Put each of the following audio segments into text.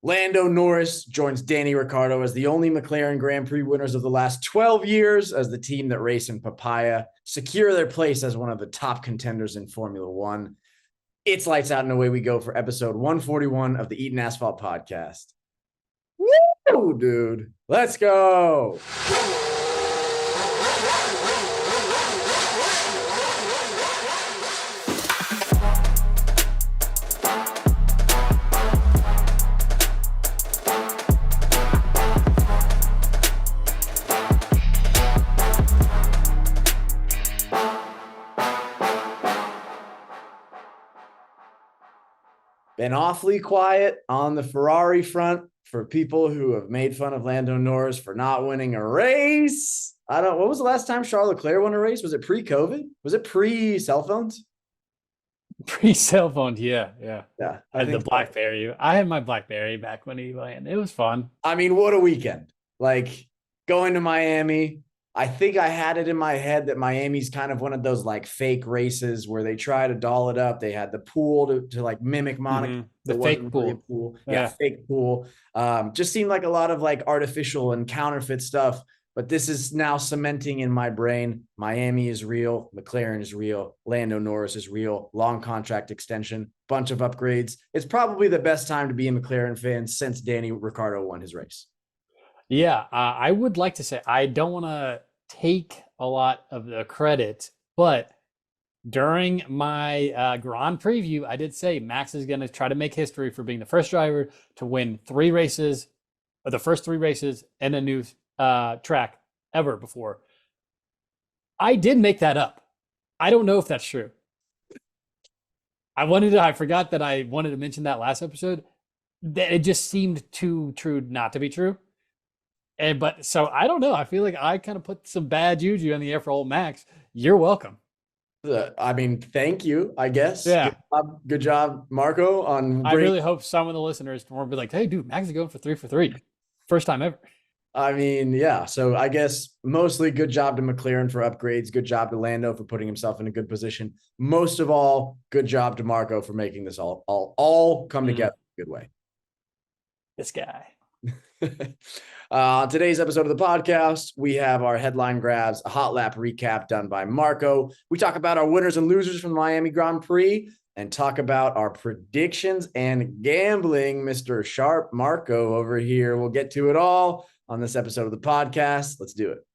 Lando Norris joins Danny Ricciardo as the only McLaren Grand Prix winners of the last 12 years as the team that race in Papaya secure their place as one of the top contenders in Formula One. It's lights out and away we go for episode 141 of the Eaton Asphalt podcast. Woo, dude. Let's go. Been awfully quiet on the Ferrari front for people who have made fun of Lando Norris for not winning a race. What was the last time Charles Leclerc won a race? Was it pre-COVID? Was it pre-cell phones? Pre-cell phone, yeah. I had the think BlackBerry. I had my BlackBerry back when he ran. It was fun. I mean, what a weekend. Like going to Miami. I think I had it in my head that Miami's kind of one of those like fake races where they try to doll it up. They had the pool to like mimic Monaco. Mm-hmm. The fake pool. Really pool. Yeah, fake pool. Just seemed like a lot of like artificial and counterfeit stuff. But this is now cementing in my brain. Miami is real. McLaren is real. Lando Norris is real. Long contract extension. Bunch of upgrades. It's probably the best time to be a McLaren fan since Danny Ricciardo won his race. Yeah, I would like to say I don't want to take a lot of the credit, but during my Grand Preview, I did say Max is going to try to make history for being the first driver to win the first three races in a new track ever before. I did make that up. I don't know if that's true. I forgot that I wanted to mention that last episode. That it just seemed too true not to be true. But so I don't know. I feel like I kind of put some bad juju on the air for old Max. You're welcome. I mean, thank you, I guess. Yeah. Good job, Marco. I really hope some of the listeners will be like, hey, dude, Max is going for 3 for 3. First time ever. I mean, yeah. So I guess mostly good job to McLaren for upgrades. Good job to Lando for putting himself in a good position. Most of all, good job to Marco for making this all come together in a good way. This guy. On today's episode of the podcast, we have our headline grabs, a hot lap recap done by Marco. We talk about our winners and losers from the Miami Grand Prix and talk about our predictions and gambling. Mr. Sharp Marco over here. We'll get to it all on this episode of the podcast. Let's do it.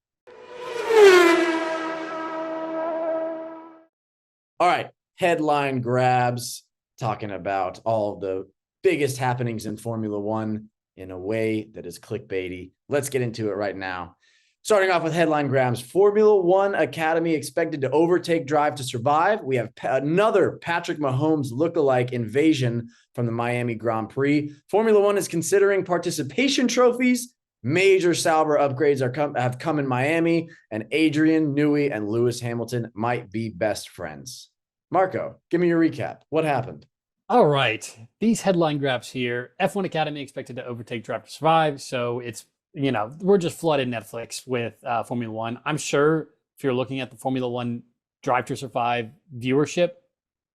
All right, headline grabs, talking about all of the biggest happenings in Formula One in a way that is clickbaity. Let's get into it right now. Starting off with headline grabs, Formula One Academy expected to overtake Drive to Survive. We have another Patrick Mahomes lookalike invasion from the Miami Grand Prix. Formula One is considering participation trophies. Major Sauber upgrades have come in Miami, and Adrian Newey and Lewis Hamilton might be best friends. Marco, give me your recap. What happened? All right. These headline grabs here. F1 Academy expected to overtake Drive to Survive. So it's, we're just flooded Netflix with Formula One. I'm sure if you're looking at the Formula One Drive to Survive viewership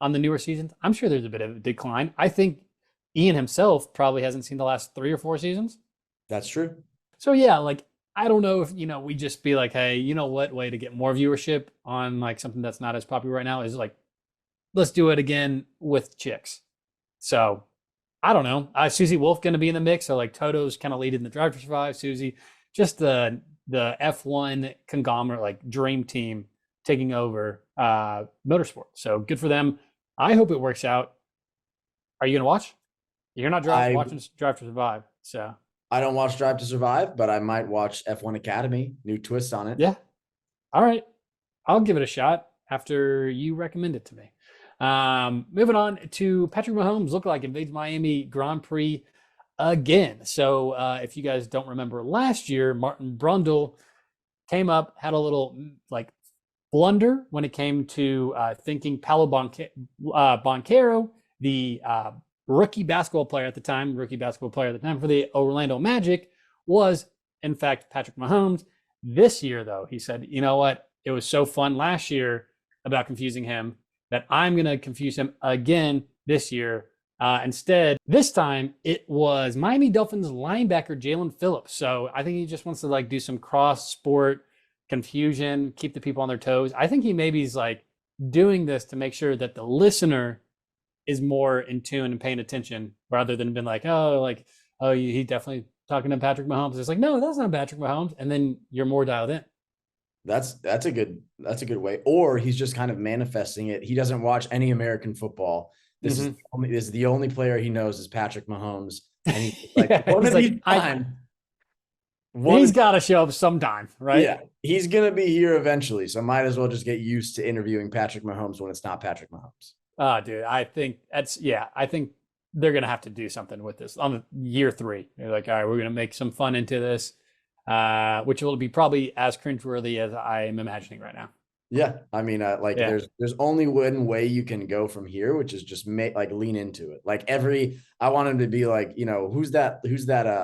on the newer seasons, I'm sure there's a bit of a decline. I think Ian himself probably hasn't seen the last 3 or 4 seasons. That's true. So yeah, like, I don't know if, we just be like, hey, you know what way to get more viewership on like something that's not as popular right now is like, let's do it again with chicks. So I don't know. Susie Wolf going to be in the mix. So like Toto's kind of leading the Drive to Survive. Susie, just the F1 conglomerate, like dream team taking over motorsport. So good for them. I hope it works out. Are you going to watch? You're not watching Drive to Survive. So I don't watch Drive to Survive, but I might watch F1 Academy. New twist on it. Yeah. All right. I'll give it a shot after you recommend it to me. Moving on to Patrick Mahomes lookalike invades Miami Grand Prix again. So if you guys don't remember last year, Martin Brundle came up, had a little like blunder when it came to thinking Paolo Banchero, the rookie basketball player at the time for the Orlando Magic, was in fact Patrick Mahomes. This year, though, he said, you know what? It was so fun last year about confusing him that I'm going to confuse him again this year Instead, this time it was Miami Dolphins linebacker Jalen Phillips. So I think he just wants to like do some cross sport confusion, keep the people on their toes. I think he maybe is like doing this to make sure that the listener is more in tune and paying attention rather than being like, oh, he definitely talking to Patrick Mahomes. It's like, no, that's not Patrick Mahomes. And then you're more dialed in. That's a good way. Or he's just kind of manifesting it. He doesn't watch any American football. This is the only player he knows is Patrick Mahomes. And he's like, he's got to show up sometime, right? Yeah, he's gonna be here eventually. So might as well just get used to interviewing Patrick Mahomes when it's not Patrick Mahomes. Oh, dude, I think I think they're gonna have to do something with this on year 3. They're like, all right, we're gonna make some fun into this, which will be probably as cringeworthy as I am imagining right now. Yeah, I mean, there's only one way you can go from here, which is just lean into it. I want him to be like, who's that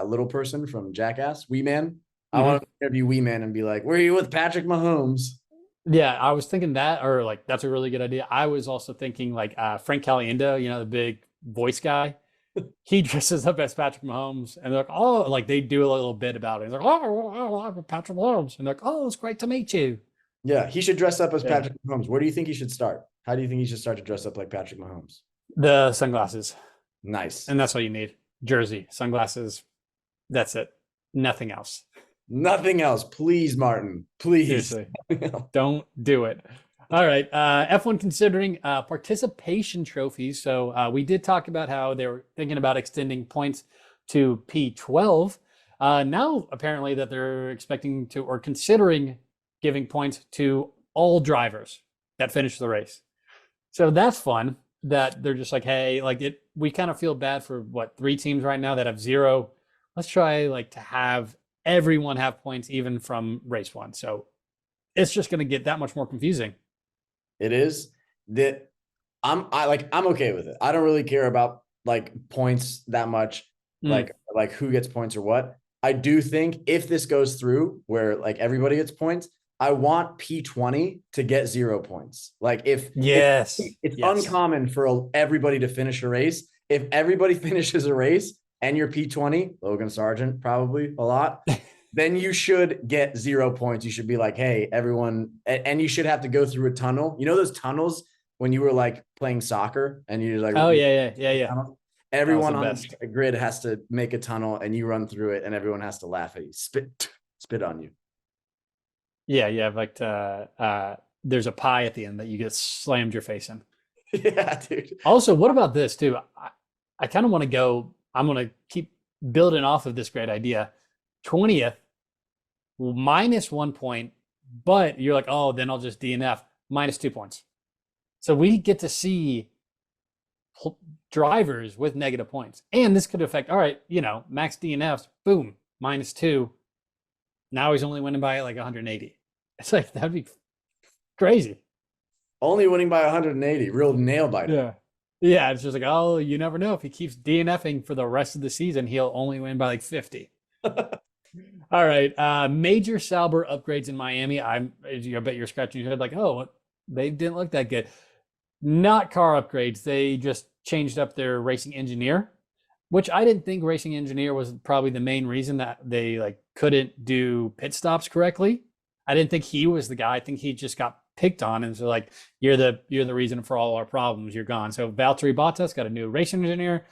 little person from Jackass, Wee Man. I want him to interview Wee Man and be like, "Were you with Patrick Mahomes?" Yeah, I was thinking that, or like that's a really good idea. I was also thinking like Frank Caliendo, the big voice guy. He dresses up as Patrick Mahomes, and they're like, oh, like they do a little bit about it. He's like, oh, I'm Patrick Mahomes, and they're like, oh, it's great to meet you. Yeah, he should dress up as Patrick Mahomes. Where do you think he should start? How do you think he should start to dress up like Patrick Mahomes? The sunglasses. Nice. And that's all you need. Jersey, sunglasses. That's it. Nothing else. Nothing else. Please, Martin. Please. Seriously. Don't do it. All right. F1 considering participation trophies. So we did talk about how they were thinking about extending points to P12. Now, apparently, that they're expecting to or considering giving points to all drivers that finish the race. So that's fun that they're just like, hey, we kind of feel bad for 3 teams right now that have 0. Let's try to have everyone have points even from race 1. So it's just going to get that much more confusing. It is that I'm okay with it. I don't really care about points that much, like who gets points or what. I do think if this goes through where everybody gets points, I want P20 to get 0 points. It's uncommon for everybody to finish a race. If everybody finishes a race and you're P20, Logan Sargent probably a lot, then you should get 0 points. You should be like, hey, everyone, and you should have to go through a tunnel. You know those tunnels when you were playing soccer and you're like, oh yeah. Everyone on the grid has to make a tunnel and you run through it and everyone has to laugh at you, spit on you. Yeah, you have there's a pie at the end that you get slammed your face in. Yeah, dude. Also, what about this too? I kind of want to go, I'm going to keep building off of this great idea. 20th, -1 point, but you're like, oh, then I'll just DNF, -2 points. So we get to see drivers with negative points. And this could affect, all right, max DNFs, boom, -2. Now he's only winning by 180. It's that'd be crazy. Only winning by 180, real nail biter. Yeah. Yeah, it's just oh, you never know. If he keeps DNFing for the rest of the season, he'll only win by 50. All right. Major Sauber upgrades in Miami. I bet you're scratching your head oh, they didn't look that good. Not car upgrades. They just changed up their racing engineer, which I didn't think racing engineer was probably the main reason that they couldn't do pit stops correctly. I didn't think he was the guy. I think he just got picked on and so you're the reason for all our problems. You're gone. So Valtteri Bottas got a new racing engineer,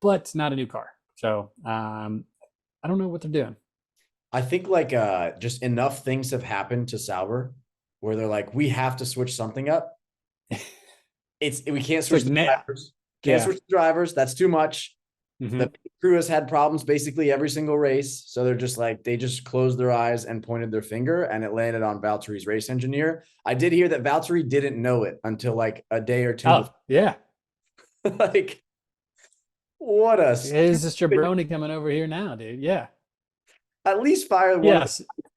but not a new car. So I don't know what they're doing. I think just enough things have happened to Sauber where they're we have to switch something up. We can't switch the drivers. Switch the drivers. That's too much. Mm-hmm. The crew has had problems basically every single race. So they're just they just closed their eyes and pointed their finger and it landed on Valtteri's race engineer. I did hear that Valtteri didn't know it until a day or two. Oh, yeah. What a is this jabroni coming over here now, dude? Yeah. At least fire one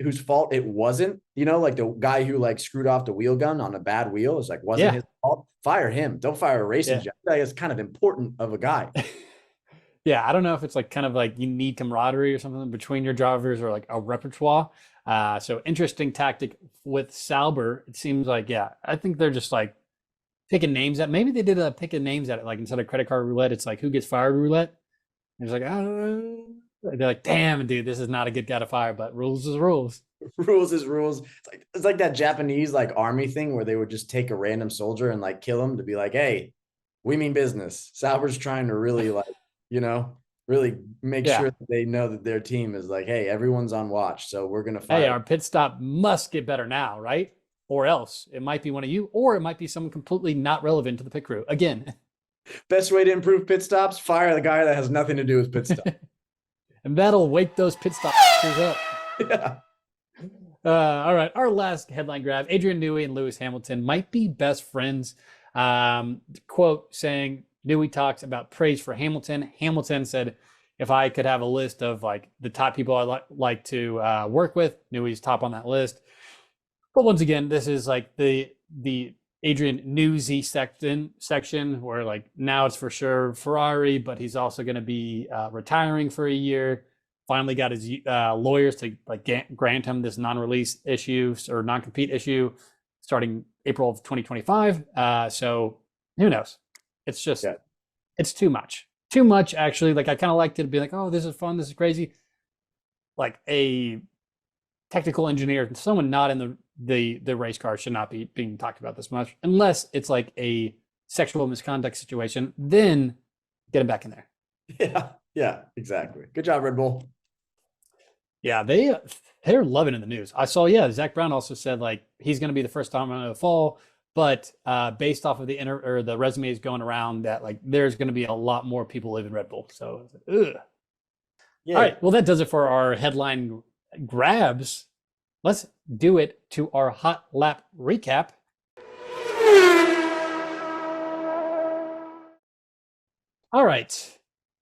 whose fault it wasn't, the guy who screwed off the wheel gun on a bad wheel is wasn't his fault. Fire him. Don't fire a racing engineer. That is kind of important of a guy. Yeah, I don't know if it's you need camaraderie or something between your drivers or a repertoire. So interesting tactic with Sauber. It seems I think they're just picking names at. Maybe they did a picking names at it, like instead of credit card roulette, it's like who gets fired roulette. And it's like, oh, they're like, damn, dude, this is not a good guy to fire, but rules is rules. Rules is rules. It's like that Japanese like army thing where they would just take a random soldier and like kill him to be like, hey, we mean business. Sauber's trying to really like, you know, really make Yeah. sure that they know that their team is like, hey, everyone's on watch. So we're gonna Hey, fire. our pit stop must get better now, right? Or else it might be one of you, or it might be someone completely not relevant to the pit crew. Again, Best way to improve pit stops, fire the guy that has nothing to do with pit stop. and that'll wake those pit stop up. Yeah. All right, our last headline grab: Adrian Newey and Lewis Hamilton might be best friends. Quote saying Newey talks about praise for Hamilton. Hamilton said, "If I could have a list of like the top people I like to work with, Newey's top on that list." But once again, this is like the Adrian Newsy section where like now it's for sure Ferrari, but he's also going to be retiring for a year. Finally got his lawyers to like grant him this non-release issue or non-compete issue starting April of 2025. So who knows? It's just it's too much. Too much actually. Like I kind of liked it to be like, oh, this is fun, this is crazy. Like a technical engineer, someone not in the race car should not be being talked about this much unless it's like a sexual misconduct situation. Then get him back in there. Yeah, exactly. Good job, Red Bull. Yeah, they're loving in the news. I saw, Zach Brown also said like he's going to be the first time in the fall, but based off of the resumes going around that like there's going to be a lot more people living Red Bull. So, ugh. Yeah. All right, well that does it for our headline grabs. Let's do it to our hot lap recap. All right.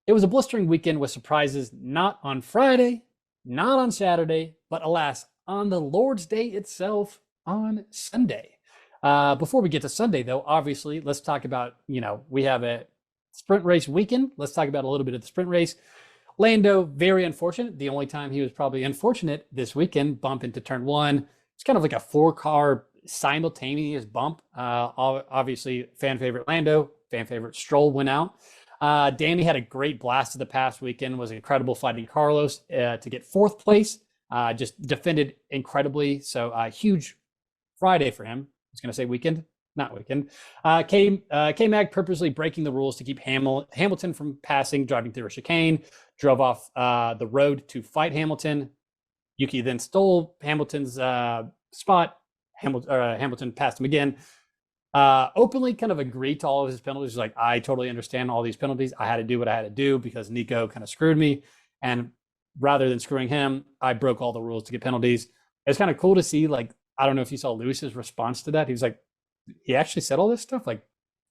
It was a blistering weekend with surprises not on Friday, not on Saturday, but alas, on the Lord's Day itself on Sunday. Before we get to Sunday, though, obviously, let's talk about, we have a sprint race weekend. Let's talk about a little bit of the sprint race. Lando, very unfortunate. The only time he was probably unfortunate this weekend, bump into turn one. It's kind of like a 4-car simultaneous bump. Obviously, fan favorite Lando, fan favorite Stroll went out. Danny had a great blast of the past weekend, was incredible fighting Carlos to get 4th place. Just defended incredibly. So huge Friday for him. I was going to say weekend, not weekend. K-Mag purposely breaking the rules to keep Hamilton from passing, driving through a chicane, drove off the road to fight Hamilton. Yuki then stole Hamilton's spot. Hamilton passed him again. Openly kind of agreed to all of his penalties. Like, I totally understand all these penalties. I had to do what I had to do because Nico kind of screwed me. And rather than screwing him, I broke all the rules to get penalties. It's kind of cool to see, like, I don't know if you saw Lewis's response to that. He was like, he actually said all this stuff. Like,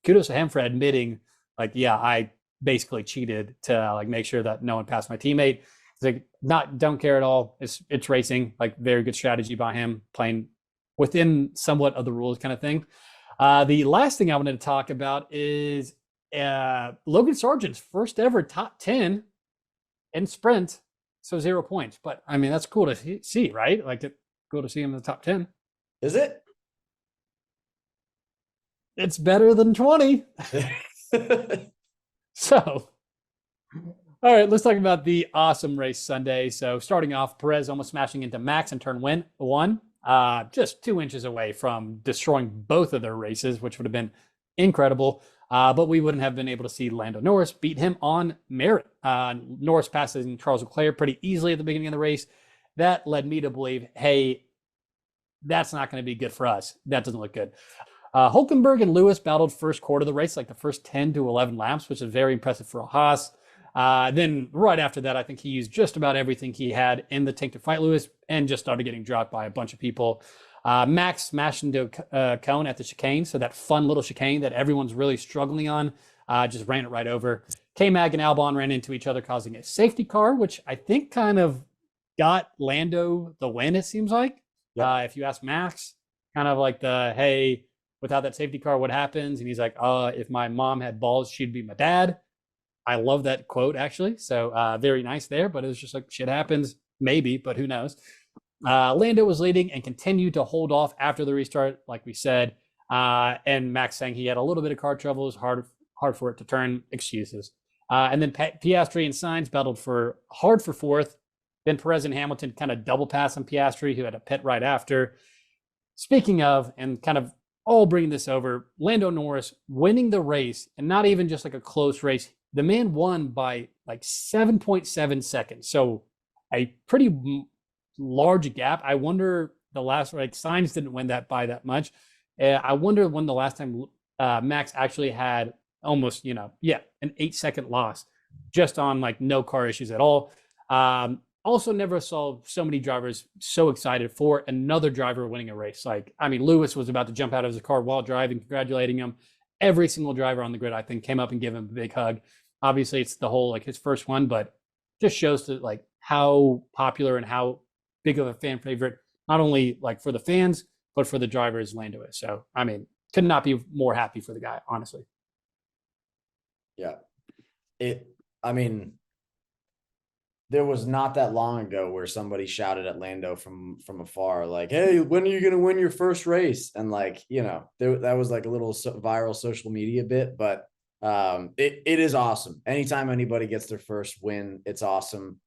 kudos to him for admitting, like, yeah, I basically cheated to like make sure that no one passed my teammate. He's like, don't care at all. It's racing. Like, very good strategy by him, playing within somewhat of the rules kind of thing. The last thing I wanted to talk about is Logan Sargent's first ever top 10 in sprint. So 0 points. But I mean, that's cool to see, right? Like, it's cool to see him in the top 10. Is it? It's better than 20. So, all right, let's talk about the awesome race Sunday. So starting off, Perez almost smashing into Max in turn one. Just 2 inches away from destroying both of their races, which would have been incredible. But we wouldn't have been able to see Lando Norris beat him on merit. Norris passing Charles Leclerc pretty easily at the beginning of the race. That led me to believe, hey, that's not going to be good for us. That doesn't look good. Hulkenberg and Lewis battled first quarter of the race, like the first 10 to 11 laps, which is very impressive for a Haas. Then right after that, I think he used just about everything he had in the tank to fight Lewis and just started getting dropped by a bunch of people. Max smashed into a cone at the chicane. So that fun little chicane that everyone's really struggling on, just ran it right over. K-Mag and Albon ran into each other, causing a safety car, which I think kind of got Lando the win, it seems like. Yeah. If you ask Max, kind of like hey, without that safety car, what happens? And he's like, if my mom had balls, she'd be my dad. I love that quote, actually. So very nice there, but it was just like, shit happens, maybe, but who knows. Lando was leading and continued to hold off after the restart, like we said. And Max saying he had a little bit of car trouble, it was hard for it to turn. Excuses. And then Piastri and Sainz battled hard for fourth. Then Perez and Hamilton kind of double pass on Piastri, who had a pit right after. Speaking of, and kind of all bringing this over, Lando Norris winning the race, and not even just like a close race. The man won by like 7.7 seconds. So a pretty large gap. I wonder the last, like Sainz didn't win that by that much. I wonder when the last time Max actually had almost, an 8-second loss just on like no car issues at all. Also never saw so many drivers so excited for another driver winning a race. Like, I mean, Lewis was about to jump out of his car while driving, congratulating him. Every single driver on the grid, I think, came up and gave him a big hug. Obviously, it's the whole, like, his first one, but just shows to like how popular and how big of a fan favorite, not only like for the fans, but for the drivers Lando is. So, I mean, could not be more happy for the guy, honestly. Yeah. There was not that long ago where somebody shouted at Lando from afar, like, "Hey, when are you going to win your first race?" And like, that was like a little viral social media bit, but it is awesome. Anytime anybody gets their first win, it's awesome.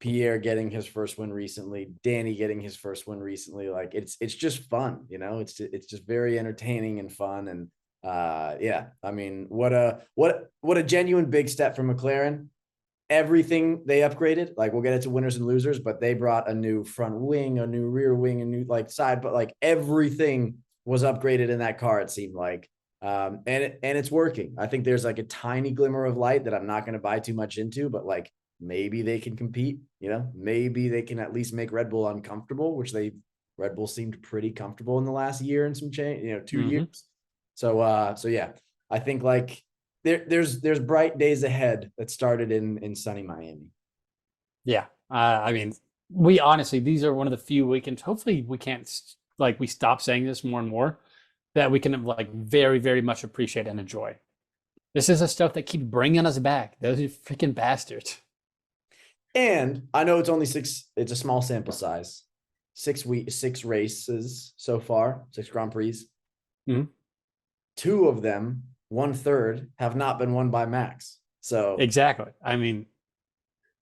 Pierre getting his first win recently, Danny getting his first win recently, like it's just fun. It's just very entertaining and fun. And I mean, what a genuine big step for McLaren. Everything they upgraded, like we'll get into winners and losers, but they brought a new front wing, a new rear wing, a new like side, but like everything was upgraded in that car, it seemed like. And it's working. I think there's like a tiny glimmer of light that I'm not going to buy too much into, but like maybe they can compete, maybe they can at least make Red Bull uncomfortable, which Red Bull seemed pretty comfortable in the last year and some change, 2 years. So yeah, I think like there's bright days ahead that started in sunny Miami. Yeah. I mean, we honestly, these are one of the few weekends, hopefully we can't, like, we stop saying this more and more, that we can like very, very much appreciate and enjoy. This is the stuff that keeps bringing us back. Those are freaking bastards. And I know it's only it's a small sample size. 6 races so far, 6 Grand Prix. Mm-hmm. 2 of them, 1/3, have not been won by Max. So exactly. I mean,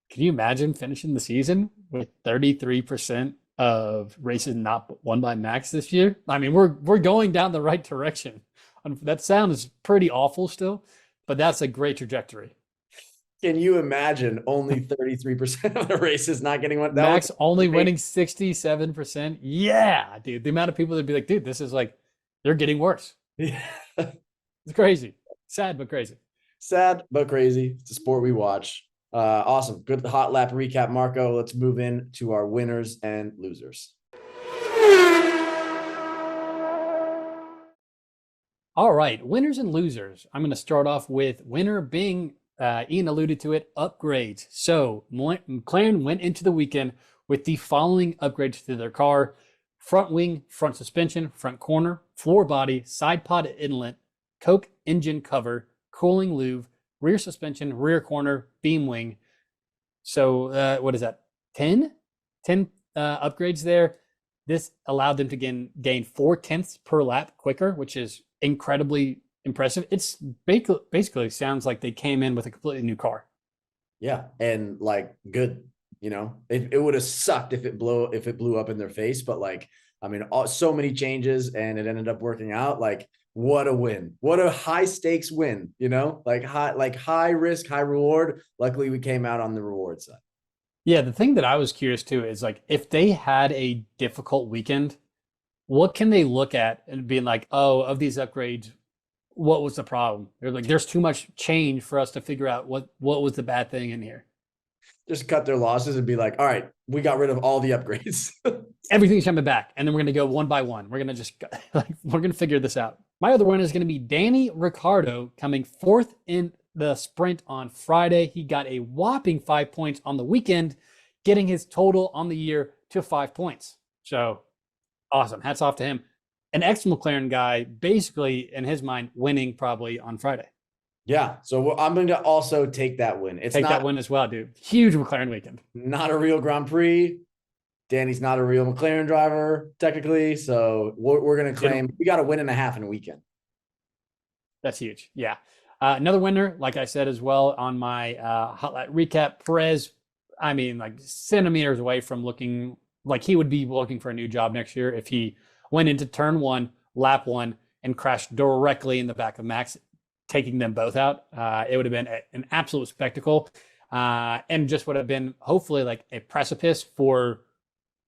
can you imagine finishing the season with 33% of races not won by Max this year? I mean, we're going down the right direction. That sounds pretty awful still, but that's a great trajectory. Can you imagine only 33% of the races not getting one? Max only winning 67%? Yeah, dude. The amount of people that'd be like, dude, this is like, they're getting worse. Yeah. It's crazy. Sad, but crazy. Sad, but crazy. It's a sport we watch. Awesome. Good hot lap recap, Marco. Let's move in to our winners and losers. All right. Winners and losers. I'm going to start off with winner being, Ian alluded to it, upgrades. So McLaren went into the weekend with the following upgrades to their car: front wing, front suspension, front corner, floor body, side pod inlet, coke engine cover, cooling lube, rear suspension, rear corner, beam wing. So what is that? 10 upgrades there. This allowed them to gain 0.4 per lap quicker, which is incredibly impressive. It's basically sounds like they came in with a completely new car. Yeah, and like good. It would have sucked if it blew up in their face, but like, I mean, so many changes and it ended up working out. Like, what a win. What a high stakes win, like high risk, high reward. Luckily we came out on the reward side. Yeah. The thing that I was curious too is like, if they had a difficult weekend, what can they look at and being like, oh, of these upgrades, what was the problem? They're like, there's too much change for us to figure out what was the bad thing in here. Just cut their losses and be like, all right, we got rid of all the upgrades. Everything's coming back. And then we're going to go one by one. We're going to just we're going to figure this out. My other one is going to be Danny Ricciardo coming 4th in the sprint on Friday. He got a whopping 5 points on the weekend, getting his total on the year to 5 points. So awesome. Hats off to him. An ex-McLaren guy, basically, in his mind, winning probably on Friday. Yeah, so I'm going to also take that win. Take that win as well, dude. Huge McLaren weekend. Not a real Grand Prix. Danny's not a real McLaren driver technically, so we're going to claim we got a win and a half in a weekend. That's huge. Yeah. Another winner, like I said as well on my hot lap recap, Perez, I mean, like centimeters away from looking like he would be looking for a new job next year if he went into turn one, lap one, and crashed directly in the back of Max, taking them both out. It would have been an absolute spectacle, and just would have been hopefully like a precipice for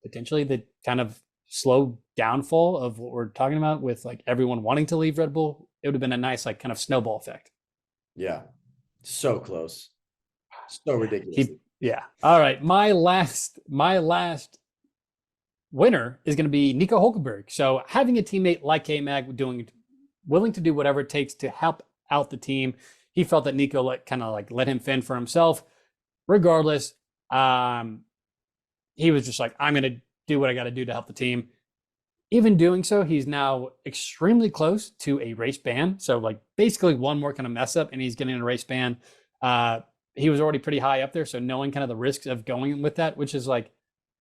potentially the kind of slow downfall of what we're talking about with like everyone wanting to leave Red Bull. It would have been a nice like kind of snowball effect. Yeah, so close, so ridiculous. Yeah. All right, my last winner is going to be Nico Hulkenberg. So having a teammate like K-Mag willing to do whatever it takes to help out the team, he felt that Nico let him fend for himself. Regardless, he was just like, I'm going to do what I got to do to help the team. Even doing so, he's now extremely close to a race ban. So like basically one more kind of mess up and he's getting a race ban. He was already pretty high up there. So knowing kind of the risks of going with that, which is like,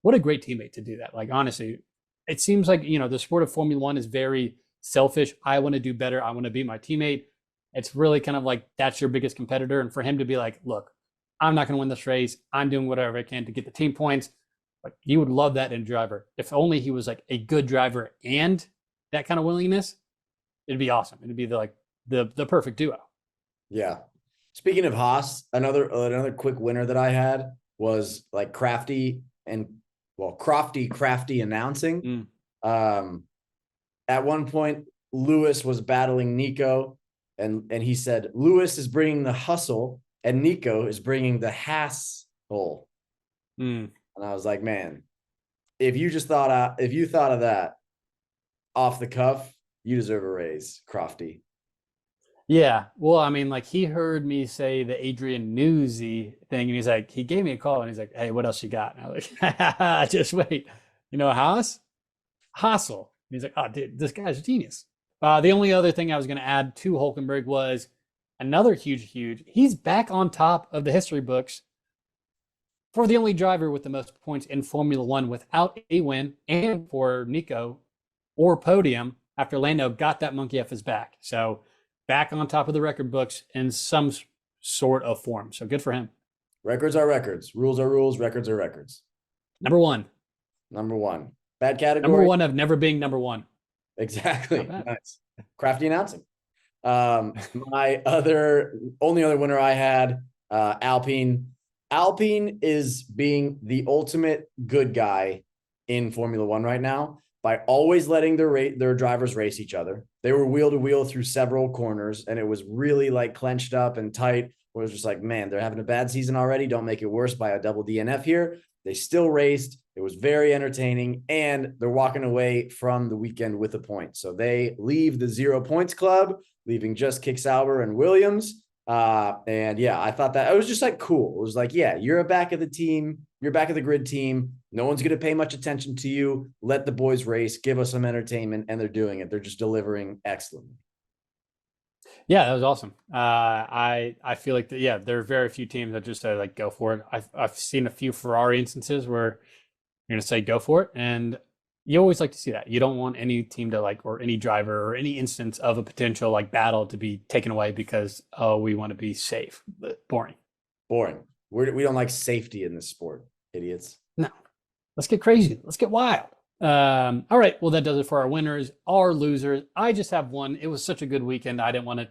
what a great teammate to do that. Like, honestly, it seems like, the sport of Formula One is very selfish. I want to do better. I want to be my teammate. It's really kind of like, that's your biggest competitor. And for him to be like, look, I'm not going to win this race. I'm doing whatever I can to get the team points. Like, you would love that in a driver. If only he was like a good driver and that kind of willingness, it'd be awesome. It'd be the perfect duo. Yeah. Speaking of Haas, another quick winner that I had was like crafty announcing. At one point, Lewis was battling Nico, and he said Lewis is bringing the hustle and Nico is bringing the hassle. And I was like, man, if you thought of that off the cuff, you deserve a raise, Crofty. Yeah. Well, I mean, like he heard me say the Adrian Newsy thing, and he's like, he gave me a call and he's like, hey, what else you got? And I was like, just wait. Haas? Hassel. And he's like, oh, dude, this guy's a genius. The only other thing I was going to add to Hulkenberg was another huge, he's back on top of the history books for the only driver with the most points in Formula One without a win, and for Nico or podium after Lando got that monkey off his back. So back on top of the record books in some sort of form. So good for him. Records are records. Rules are rules. Records are records. Number one. Bad category. Number one of never being number one. Exactly. Nice. Crafty announcing. My only other winner I had, Alpine. Alpine is being the ultimate good guy in Formula One right now by always letting their drivers race each other. They were wheel to wheel through several corners, and it was really like clenched up and tight. It was just like, man, they're having a bad season already. Don't make it worse by a double DNF here. They still raced. It was very entertaining, and they're walking away from the weekend with a point. So they leave the 0 points club, leaving just Kick Sauber and Williams. And yeah, I thought that it was just like cool. It was like, yeah, you're a back of the team. You're back of the grid team. No one's going to pay much attention to you. Let the boys race, give us some entertainment. And they're doing it. They're just delivering excellently. Yeah, that was awesome. I feel like there are very few teams that just say like, go for it. I've seen a few Ferrari instances where you're going to say, go for it. And you always like to see that. You don't want any team to or any driver or any instance of a potential like battle to be taken away because, we want to be safe. But boring. We don't like safety in this sport, idiots. No, let's get crazy. Let's get wild. All right. Well, that does it for our winners, our losers. I just have one. It was such a good weekend. I didn't want to,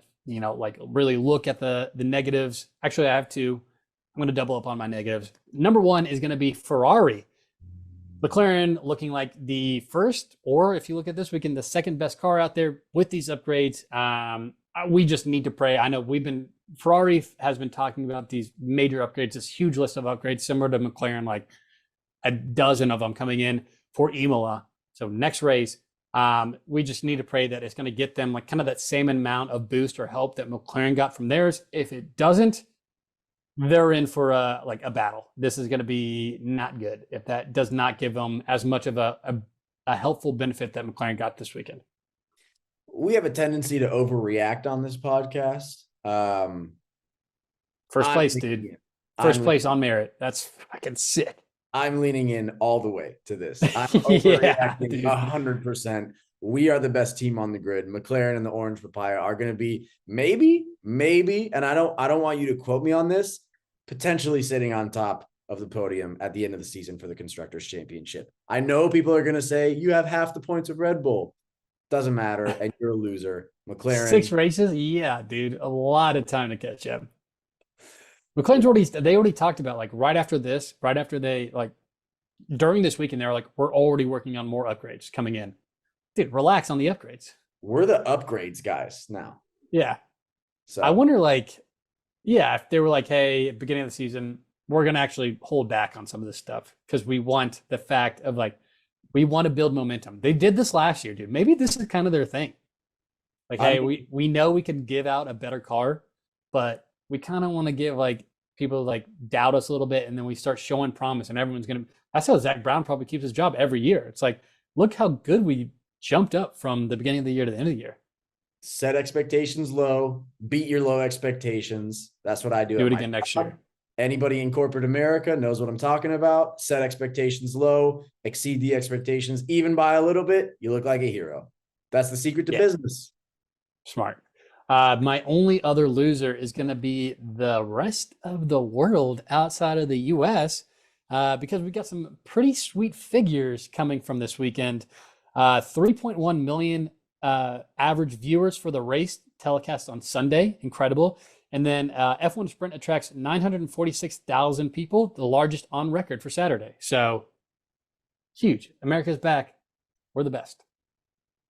really look at the negatives. Actually, I have two. I'm going to double up on my negatives. Number one is going to be Ferrari. McLaren looking like the first, or if you look at this weekend, the second best car out there with these upgrades. We just need to pray. I know Ferrari has been talking about these major upgrades, this huge list of upgrades, similar to McLaren, like a dozen of them coming in for Imola. So next race, we just need to pray that it's going to get them like kind of that same amount of boost or help that McLaren got from theirs. If it doesn't, they're in for a battle. This is going to be not good if that does not give them as much of a helpful benefit that McLaren got this weekend. We have a tendency to overreact on this podcast. First place, dude. First place on merit. That's fucking sick. I'm leaning in all the way to this. I'm Yeah, overreacting dude. 100%. We are the best team on the grid. McLaren and the Orange Papaya are going to be maybe, and I don't want you to quote me on this, potentially sitting on top of the podium at the end of the season for the Constructors Championship. I know people are going to say you have half the points of Red Bull. Doesn't matter, and you're a loser. Six McLaren, races? Yeah, dude. A lot of time to catch up. McLaren's they already talked about like right after this, right after they like during this weekend, they're like, we're already working on more upgrades coming in. Dude, relax on the upgrades. we're the upgrades guys now. Yeah. I So wonder like, yeah, if they were like, hey, at the beginning of the season, we're gonna actually hold back on some of this stuff because we want the fact of like we want to build momentum. They did this last year, dude. Maybe this is kind of their thing. Like, I hey, mean, we know we can give out a better car, but we kind of want to give like people like doubt us a little bit, and then we start showing promise, and everyone's gonna. That's how Zach Brown probably keeps his job every year. It's like, look how good we jumped up from the beginning of the year to the end of the year. set expectations low, beat your low expectations. That's what I do Do at it my again next job. year. Anybody in corporate America knows what I'm talking about. Set expectations low, exceed the expectations even by a little bit. You look like a hero. That's the secret to Yeah, business. smart. My only other loser is going to be the rest of the world outside of the US because we got some pretty sweet figures coming from this weekend. 3.1 million average viewers for the race telecast on Sunday. Incredible. And then F1 Sprint attracts 946,000 people, the largest on record for Saturday. So huge. America's back. We're the best.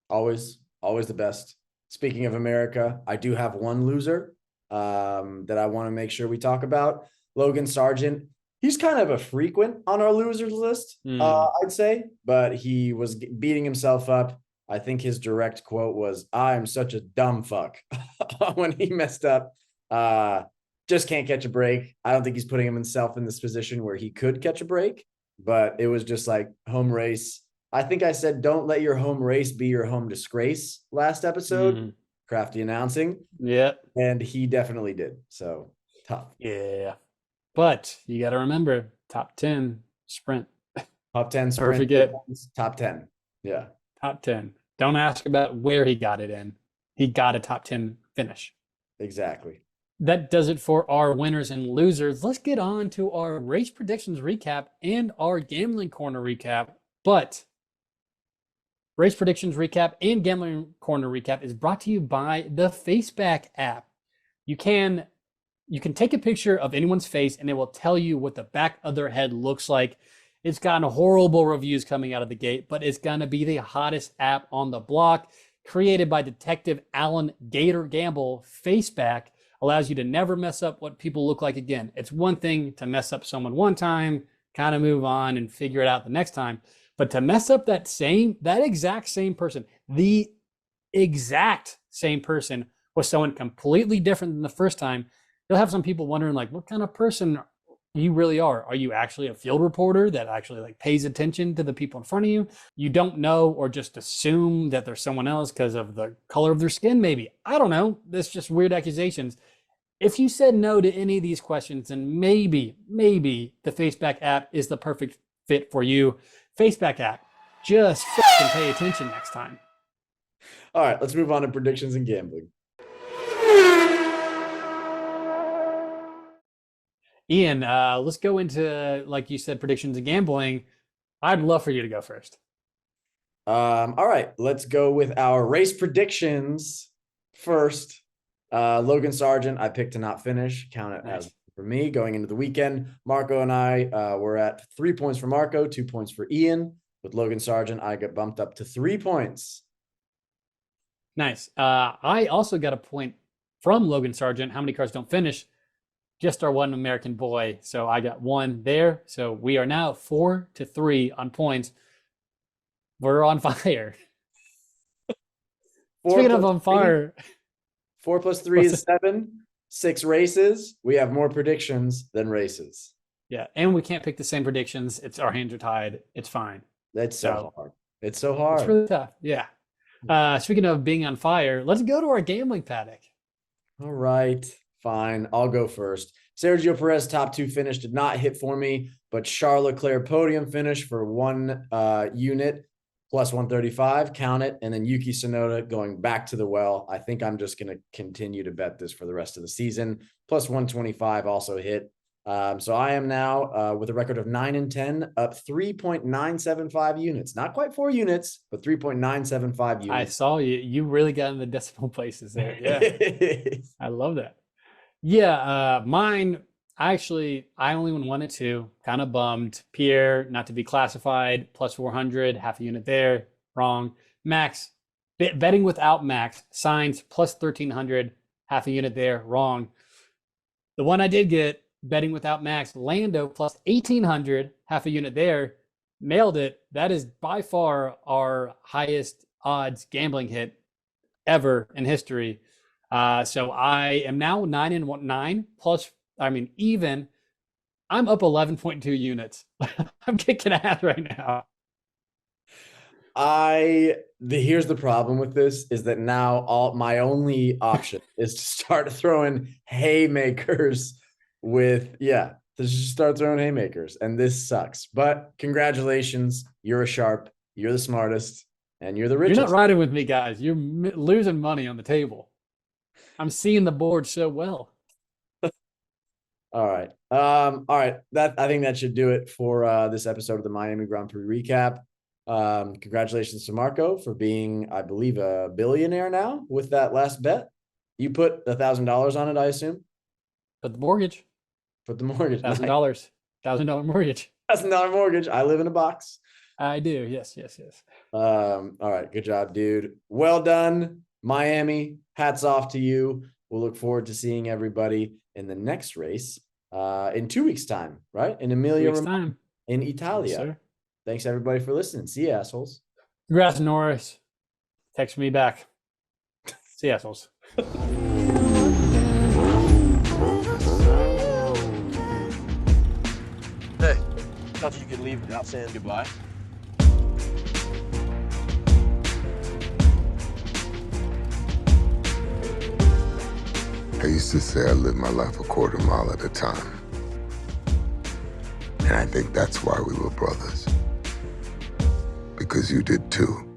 Always the best. Speaking of America, I do have one loser that I want to make sure we talk about. Logan Sargent. He's kind of a frequent on our losers list, I'd say, but he was beating himself up. I think his direct quote was, "I'm such a dumb fuck," when he messed up. Just can't catch a break. I don't think he's putting himself in this position where he could catch a break, but it was just like home race. I think I said, don't let your home race be your home disgrace last episode. Crafty announcing. Yeah. And he definitely did. So tough. Yeah. But you got to remember top 10 sprint. Top 10 Never sprint. forget. Top 10. Yeah. Top 10. Don't ask about where he got it in. He got a top 10 finish. Exactly. That does it for our winners and losers. Let's get on to our race predictions recap and our gambling corner recap. But race predictions recap and gambling corner recap is brought to you by the Faceback app. You can take a picture of anyone's face and it will tell you what the back of their head looks like. It's gotten horrible reviews coming out of the gate, but it's going to be the hottest app on the block. Created by Detective Alan Gator Gamble, Faceback allows you to never mess up what people look like again. It's one thing to mess up someone one time, kind of move on and figure it out the next time. But to mess up that exact same person, the exact same person with someone completely different than the first time, you'll have some people wondering like, what kind of person you really are. Are you actually a field reporter that actually like pays attention to the people in front of you? You don't know or just assume that there's someone else because of the color of their skin, maybe. I don't know. That's just weird accusations. If you said no to any of these questions, then maybe the Faceback app is the perfect fit for you. Faceback app. Just fucking pay attention next time. All right, let's move on to predictions and gambling. Ian, let's go into, like you said, predictions and gambling. I'd love for you to go first. All right, let's go with our race predictions first. Logan Sargent, I picked to not finish. Count it Nice. as for me going into the weekend. Marco and I were at 3 points for Marco, 2 points for Ian. With Logan Sargent, I got bumped up to 3 points. Nice. I also got a point from Logan Sargent. How many cars don't finish? Just our one American boy. So I got one there. So we are now 4-3 on points. We're on fire. Speaking of on fire. 4 plus 3 is 7. 6 races. We have more predictions than races. Yeah. And we can't pick the same predictions. It's our hands are tied. It's fine. That's so hard. It's so hard. It's really tough. Yeah. Speaking of being on fire, let's go to our gambling paddock. All right. Fine. I'll go first. Sergio Perez top 2 finish did not hit for me, but Charles Leclerc podium finish for 1 unit plus 135, count it. And then Yuki Tsunoda going back to the well. I think I'm just going to continue to bet this for the rest of the season. Plus 125 also hit. So I am now with a record of 9-10, up 3.975 units. Not quite 4 units, but 3.975 units. I saw you. You really got in the decimal places there. Yeah. I love that. Yeah, mine, I only won 1 at 2. Kind of bummed. Pierre, not to be classified, plus 400, half a unit there. Wrong. Max, betting without Max, Signs, plus 1,300, half a unit there. Wrong. The one I did get, betting without Max, Lando, plus 1,800, half a unit there. Nailed it. That is by far our highest odds gambling hit ever in history. So I am now 9-9 plus, even. I'm up 11.2 units. I'm kicking ass right now. Here's the problem with this is that now my only option is to start throwing haymakers to just start throwing haymakers. And this sucks. But congratulations. You're a sharp. You're the smartest. And you're the richest. You're not riding with me, guys. You're losing money on the table. I'm seeing the board so well. All right. All right. I think that should do it for this episode of the Miami Grand Prix recap. Congratulations to Marco for being, I believe, a billionaire now with that last bet. You put $1,000 on it, I assume? Put the mortgage. Put the mortgage. $1,000. $1,000 mortgage. $1,000 mortgage. I live in a box. I do. Yes. All right. Good job, dude. Well done, Miami. Hats off to you. We'll look forward to seeing everybody in the next race in 2 weeks' time, right? In Emilia Romagna, in Italia. Yes, thanks, everybody, for listening. See you, assholes. Congrats, Norris. Text me back. See you, assholes. Hey, thought you could leave without saying goodbye. I used to say I lived my life a quarter mile at a time. And I think that's why we were brothers. Because you did too.